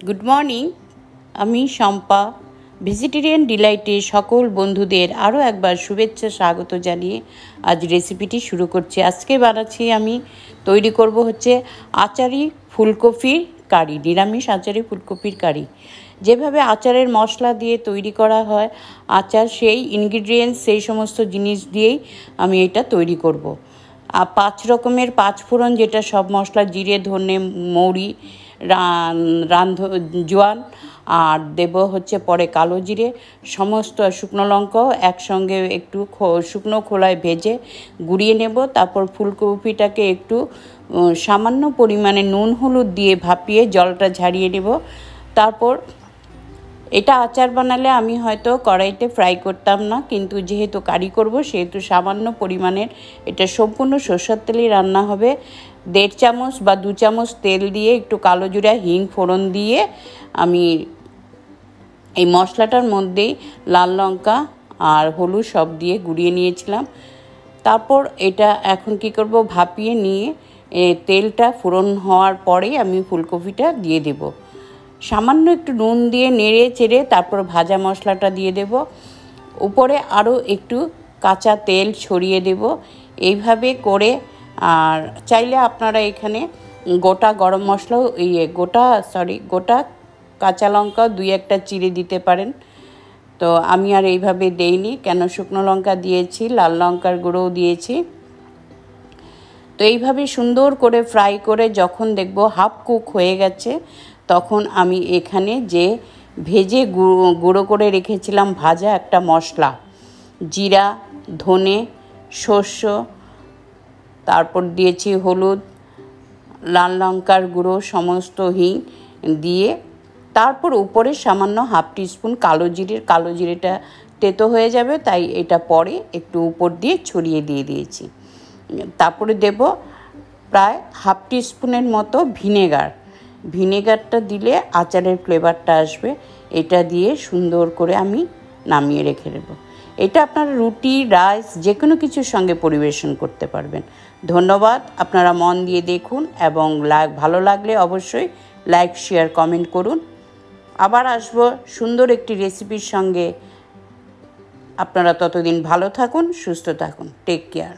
Good morning. আমি Shampa vegetarian ডিলাইটে সকল বন্ধুদের আরও একবার শুভেচ্ছা স্বাগত জানিয়ে আজ রেসিপিটি শুরু করছি। আজকে বানাচ্ছি আমি তৈরি করব হচ্ছে আচারি ফুলকপির কারি, নিরামিষ আচারি ফুলকপির কারি। যেভাবে আচারের মশলা দিয়ে তৈরি করা হয় আচার, সেই ইনগ্রিডিয়েন্টস সেই সমস্ত জিনিস দিয়েই আমি এটা তৈরি করব। 5 রকমের 5 ফোড়ন, যেটা সব মশলা জিরে, ধনে, মৌরি, জোয়ান, আর দেব হচ্ছে পরে কালো জিরে, সমস্ত শুকনো লঙ্কাও একসঙ্গে একটু শুকনো খোলায় ভেজে গুঁড়িয়ে নেব। তারপর ফুলকপিটাকে একটু সামান্য পরিমাণে নুন হলুদ দিয়ে ভাপিয়ে জলটা ঝারিয়ে নেব। তারপর এটা আচার বানালে আমি হয়তো কড়াইতে ফ্রাই করতাম না, কিন্তু যেহেতু কারি করব সেহেতু সামান্য পরিমাণের এটা সম্পূর্ণ সরষের তেলেই রান্না হবে। 1.5 চামচ বা 2 চামচ তেল দিয়ে একটু কালো জিরা, হিং ফোড়ন দিয়ে আমি এই মশলাটার মধ্যেই লাল লঙ্কা আর হলুদ সব দিয়ে গুঁড়িয়ে নিয়েছিলাম। তারপর এটা এখন কি করব, ভাপিয়ে নিয়ে তেলটা ফোড়ন হওয়ার পরেই আমি ফুলকপিটা দিয়ে দেব। সামান্য একটু নুন দিয়ে নেড়ে চেড়ে তারপর ভাজা মশলাটা দিয়ে দেব। উপরে আরও একটু কাঁচা তেল ছড়িয়ে দেব। এইভাবে করে, আর চাইলে আপনারা এখানে গোটা গরম মশলাও গোটা কাঁচা লঙ্কা 2-1টা চিড়ে দিতে পারেন। তো আমি আর এইভাবে দেইনি, কেন শুকনো লঙ্কা দিয়েছি, লাল লঙ্কার গুঁড়োও দিয়েছি। তো এইভাবে সুন্দর করে ফ্রাই করে যখন দেখব হাফ কুক হয়ে গেছে, তখন আমি এখানে যে ভেজে গুঁড়ো করে রেখেছিলাম ভাজা একটা মশলা, জিরা, ধনে, সর্ষে, তারপর দিয়েছি হলুদ, লাল লঙ্কার গুঁড়ো, সমস্ত হিং দিয়ে তারপর উপরে সামান্য হাফ টিস্পুন কালো জিরেটা তেতো হয়ে যাবে, তাই এটা পরে একটু উপর দিয়ে ছড়িয়ে দিয়েছি। তারপরে দেব প্রায় হাফ টিস্পুনের মতো ভিনেগারটা দিলে আচারের ফ্লেভারটা আসবে। এটা দিয়ে সুন্দর করে আমি নামিয়ে রেখে দেব। এটা আপনারা রুটি, রাইস যে কোনো কিছুর সঙ্গে পরিবেশন করতে পারবেন। ধন্যবাদ। আপনারা মন দিয়ে দেখুন এবং ভালো লাগলে অবশ্যই লাইক, শেয়ার, কমেন্ট করুন। আবার আসবো সুন্দর একটি রেসিপির সঙ্গে। আপনারা ততদিন ভালো থাকুন, সুস্থ থাকুন। Take care.